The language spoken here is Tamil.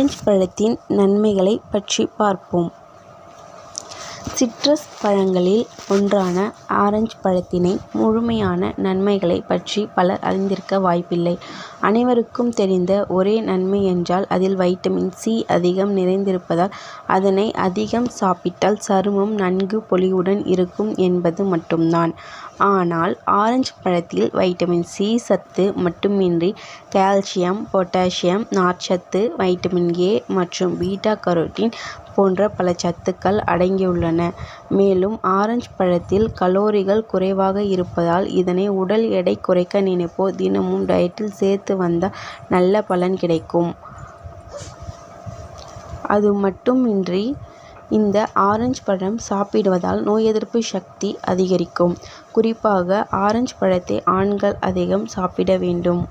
ஆரஞ்சு பழத்தின் நன்மைகளை பற்றி பார்ப்போம். சிட்ரஸ் பழங்களில் ஒன்றான ஆரஞ்சு பழத்தினை முழுமையான நன்மைகளை பற்றி பலர் அறிந்திருக்க வாய்ப்பில்லை. அனைவருக்கும் தெரிந்த ஒரே நன்மை என்றால் அதில் வைட்டமின் சி அதிகம் நிறைந்திருப்பதால் அதனை அதிகம் சாப்பிட்டால் சருமம் நன்கு பொலிவுடன் இருக்கும் என்பது மட்டும்தான். ஆனால் ஆரஞ்சு பழத்தில் வைட்டமின் சி சத்து மட்டுமின்றி கால்சியம், பொட்டாசியம், நார்ச்சத்து, வைட்டமின் ஏ மற்றும் பீட்டா கரோட்டின் போன்ற பல சத்துக்கள் அடங்கியுள்ளன. மேலும் ஆரஞ்சு பழத்தில் கலோரிகள் குறைவாக இருப்பதால் இதனை உடல் எடை குறைக்க நினைப்போர் தினமும் டயட்டில் சேர்த்து வந்தால் நல்ல பலன் கிடைக்கும். அது மட்டுமின்றி இந்த ஆரஞ்சு பழம் சாப்பிடுவதால் நோய் எதிர்ப்பு சக்தி அதிகரிக்கும். குறிப்பாக ஆரஞ்சு பழத்தை ஆண்கள் அதிகம் சாப்பிட வேண்டும்.